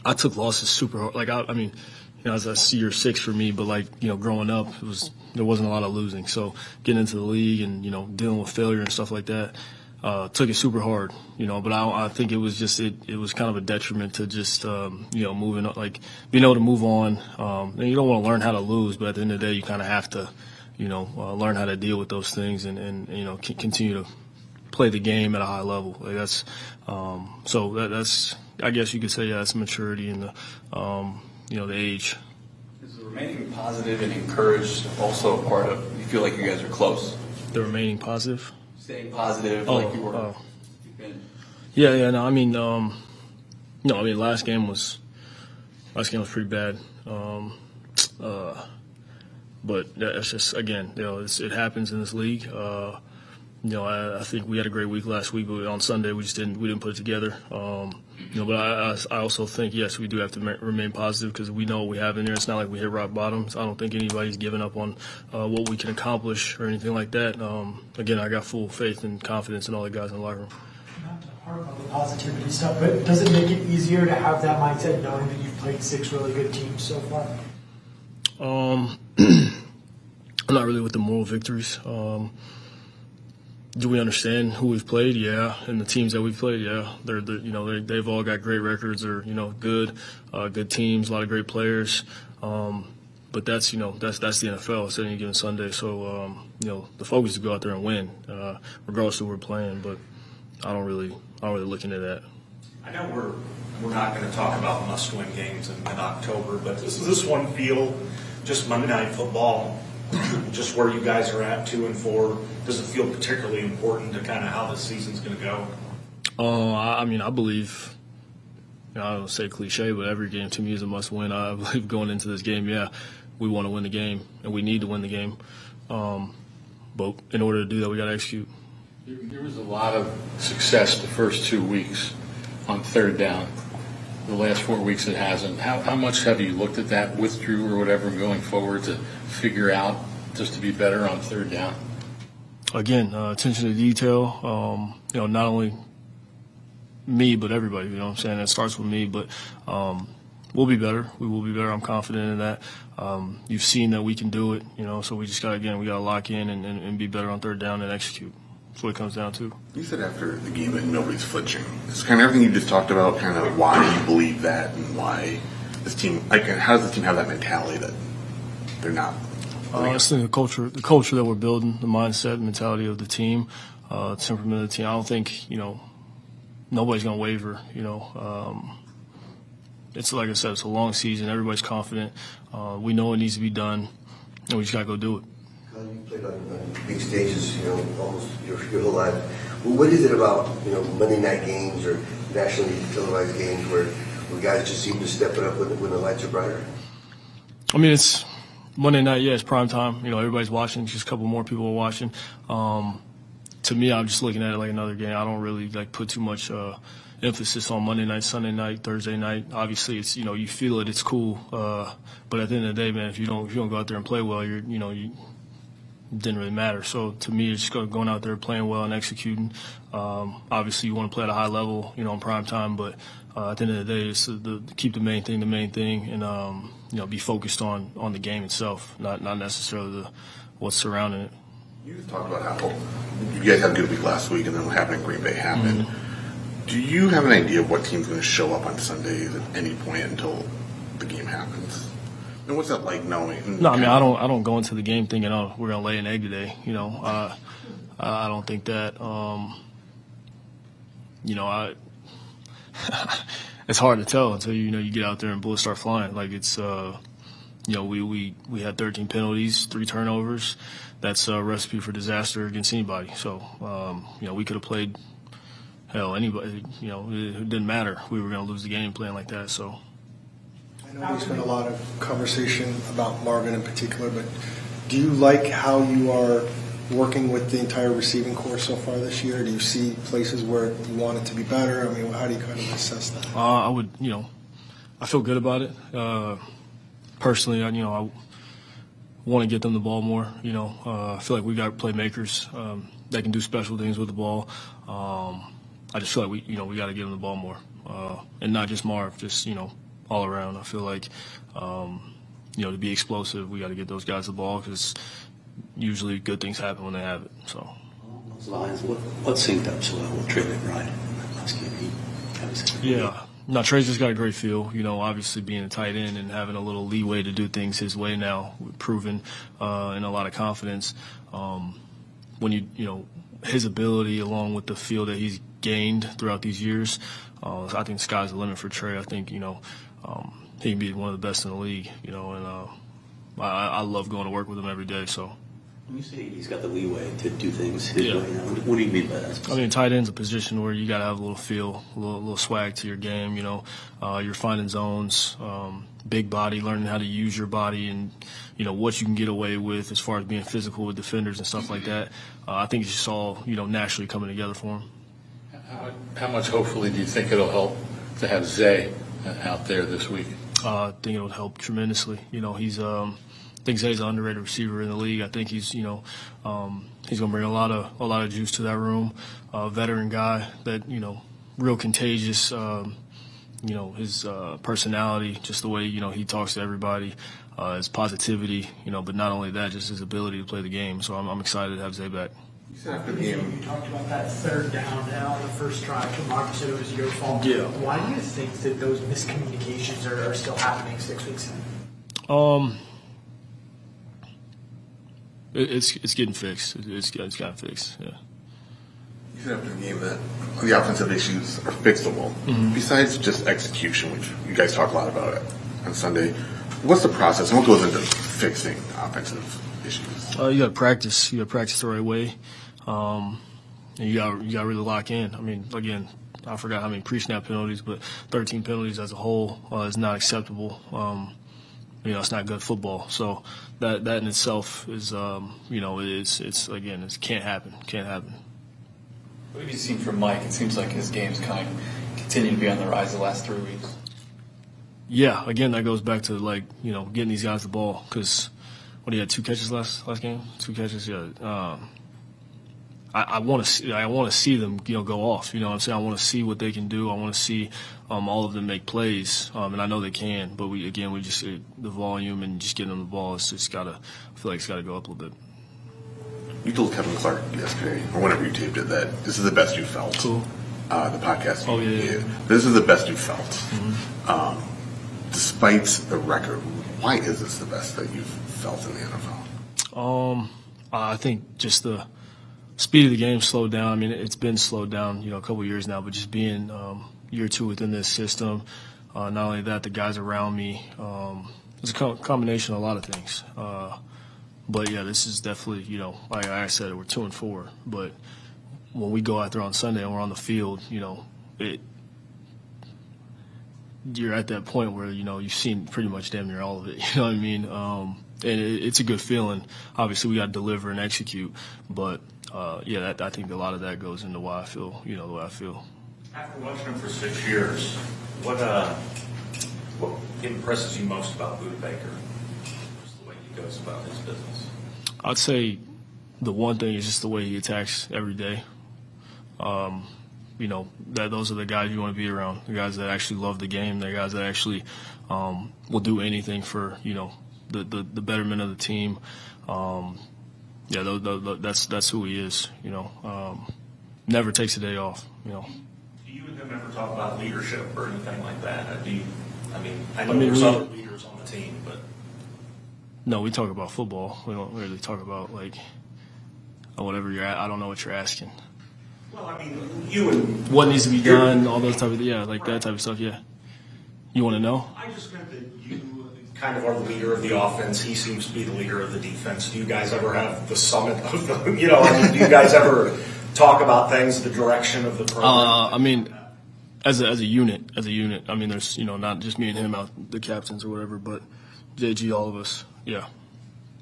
I took losses super hard. Like I mean, as a year 6 for me, but like growing up, there wasn't a lot of losing. So getting into the league and dealing with failure and stuff like that, took it super hard. But I think it was just it was kind of a detriment to just moving, like being able to move on. And you don't want to learn how to lose, but at the end of the day, you kind of have to learn how to deal with those things and continue to play the game at a high level. Like that's that's I guess you could say that's maturity and the age. Is the remaining positive and encouraged also a part of, you feel like you guys are close? The remaining positive? Staying positive like you were. Yeah, no, I mean, last game was pretty bad. But that's just, again, it happens in this league. I think we had a great week last week, but on Sunday we didn't put it together. But I also think, yes, we do have to remain positive because we know what we have in there. It's not like we hit rock bottom. So I don't think anybody's giving up on what we can accomplish or anything like that. Again, I got full faith and confidence in all the guys in the locker room. Not to harp on the positivity stuff, but does it make it easier to have that mindset knowing that you've played 6 really good teams so far? I'm not really with the moral victories. Do we understand who we've played? Yeah, and the teams that we've played, yeah, they've all got great records. They're good teams, a lot of great players. But that's the NFL. It's any given Sunday. So the focus is to go out there and win, regardless of who we're playing. But I don't really look into that. I know we're not going to talk about must-win games in October, but does this one feel just Monday Night Football? Just where you guys are at, 2-4, does it feel particularly important to kind of how the season's going to go? I believe, I don't say cliche, but every game to me is a must-win. I believe going into this game, yeah, we want to win the game, and we need to win the game. But in order to do that, we got to execute. There was a lot of success the first 2 weeks on third down. The last 4 weeks it hasn't. How much have you looked at that with Drew or whatever going forward to figure out just to be better on third down? Again, attention to detail. Not only me but everybody. You know what I'm saying? It starts with me, but we'll be better. We will be better. I'm confident in that. You've seen that we can do it. So we just got to lock in and be better on third down and execute. That's what it comes down to. You said after the game that nobody's flinching. It's kind of everything you just talked about, kind of why you believe that and why this team, how does the team have that mentality that they're not? It's the culture that we're building, the mindset, mentality of the team, temperament of the team. I don't think, nobody's going to waver, It's like I said, it's a long season. Everybody's confident. We know it needs to be done, and we just got to go do it. You played on big stages, almost your whole life. Well, what is it about, Monday night games or nationally televised games where guys just seem to step it up when the lights are brighter? I mean, it's Monday night, yeah, it's prime time. Everybody's watching. Just a couple more people are watching. To me, I'm just looking at it like another game. I don't really put too much emphasis on Monday night, Sunday night, Thursday night. Obviously, it's you feel it, it's cool. But at the end of the day, man, if you don't go out there and play well, you didn't really matter. So to me, it's just going out there, playing well and executing. Obviously, you want to play at a high level, in prime time. But at the end of the day, it's to keep the main thing, and be focused on the game itself, not necessarily what's surrounding it. You talked about how you guys had a good week last week, and then what happened in Green Bay happened. Mm-hmm. Do you have an idea of what team's going to show up on Sundays at any point until the game happens? And what's that like knowing? No, I mean, I don't go into the game thinking, oh, we're going to lay an egg today. I don't think that. It's hard to tell until you get out there and bullets start flying. Like it's, we had 13 penalties, 3 turnovers. That's a recipe for disaster against anybody. So, we could have played anybody. It didn't matter. We were going to lose the game playing like that. So. I know there's been a lot of conversation about Marvin in particular, but do you like how you are working with the entire receiving corps so far this year? Do you see places where you want it to be better? I mean, how do you kind of assess that? I would, I feel good about it. Personally, I want to get them the ball more. I feel like we got playmakers that can do special things with the ball. I just feel like we got to give them the ball more, and not just Marv, just all around. I feel like, to be explosive, we got to get those guys the ball because usually good things happen when they have it. So. Along those lines, what synced up so well with Trey McBride last game? He obviously Yeah. No, Trey's just got a great feel. Obviously being a tight end and having a little leeway to do things his way now, proven in a lot of confidence. When his ability along with the feel that he's gained throughout these years, I think the sky's the limit for Trey. I think, he can be one of the best in the league, and I love going to work with him every day, so. when you say he's got the leeway to do things his way, what do you mean by that? I mean, tight end's a position where you got to have a little feel, a little swag to your game. You're finding zones, big body, learning how to use your body, and what you can get away with as far as being physical with defenders and stuff like that. I think it's just all naturally coming together for him. How much, hopefully, do you think it'll help to have Zay out there this week? I think it'll help tremendously. I think Zay's an underrated receiver in the league. I think he's going to bring a lot of juice to that room. Veteran guy that real contagious. His personality, just the way he talks to everybody, his positivity. But not only that, just his ability to play the game. So I'm excited to have Zay back. You said after the game, You talked about that third down now on the first drive. Marvin said it was your fault. Yeah. Why do you think that those miscommunications are still happening 6 weeks in? It's getting fixed. It's gotten fixed. Yeah. you said after the game that the offensive issues are fixable. Besides just execution, which you guys talk a lot about it on Sunday, what's the process and what goes into fixing offensive issues? You got to practice. You got to practice the right way. And you got to really lock in. I mean, again, I forgot how many pre-snap penalties, but 13 penalties as a whole is not acceptable. It's not good football. So that in itself is, it can't happen. Can't happen. What have you seen from Mike? It seems like his game's kind of continue to be on the rise the last 3 weeks. Yeah, again, that goes back to getting these guys the ball because he had 2 catches last game. 2 catches, yeah. I want to see them go off. You know what I'm saying? I want to see what they can do. I want to see all of them make plays, and I know they can. But we just the volume and just getting them the ball. It's just I feel like it's got to go up a little bit. You told Kevin Clark yesterday, or whenever you taped it, that this is the best you felt. Cool. The podcast. Oh, yeah. This is the best you felt. Mm-hmm. Despite the record, why is this the best that you've felt in the NFL? I think just the speed of the game slowed down. I mean, it's been slowed down, a couple of years now, but just being year or two within this system, not only that, the guys around me, it's a combination of a lot of things. But yeah, this is definitely, like I said, we're 2-4. But when we go out there on Sunday and we're on the field, you're at that point where you've seen pretty much damn near all of it. You know what I mean? And it's a good feeling. Obviously, we got to deliver and execute. But I think a lot of that goes into why I feel, the way I feel. After watching him for 6 years, what impresses you most about Buda Baker? Just the way he goes about his business. I'd say the one thing is just the way he attacks every day. That those are the guys you want to be around. The guys that actually love the game. The guys that actually will do anything for the betterment of the team. That's who he is. Never takes a day off. Do you and him ever talk about leadership or anything like that? I know there's other leaders on the team, but No, we talk about football. We don't really talk about whatever you're at. I don't know what you're asking. well, you and What needs to be done? All those type of that type of stuff. Yeah. You want to know? I just meant that you kind of are the leader of the offense. He seems to be the leader of the defense. Do you guys ever have the summit of the? Do you guys ever talk about things, the direction of the program? As a unit. I mean, there's not just me and him out, the captains or whatever, but JG, all of us. Yeah.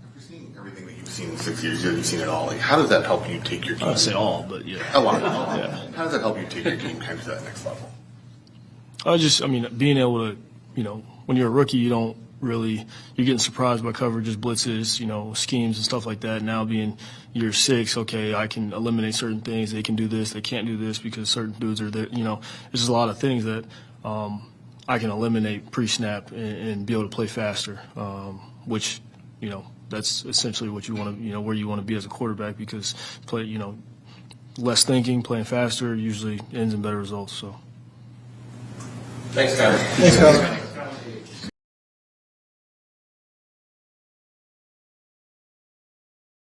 After seeing everything that you've seen in 6 years, you've seen it all. How does that help you take your team? I'd say all, but yeah. A lot. Yeah. How does that help you take your team kind of to that next level? Being able to, when you're a rookie, you're getting surprised by coverages, blitzes, schemes and stuff like that. Now being year 6, okay, I can eliminate certain things. They can do this. They can't do this because certain dudes are there. There's just a lot of things that I can eliminate pre-snap and be able to play faster, which, that's essentially what you want to, where you want to be as a quarterback, because less thinking, playing faster usually ends in better results. So. Thanks, guys. Thanks, Colin.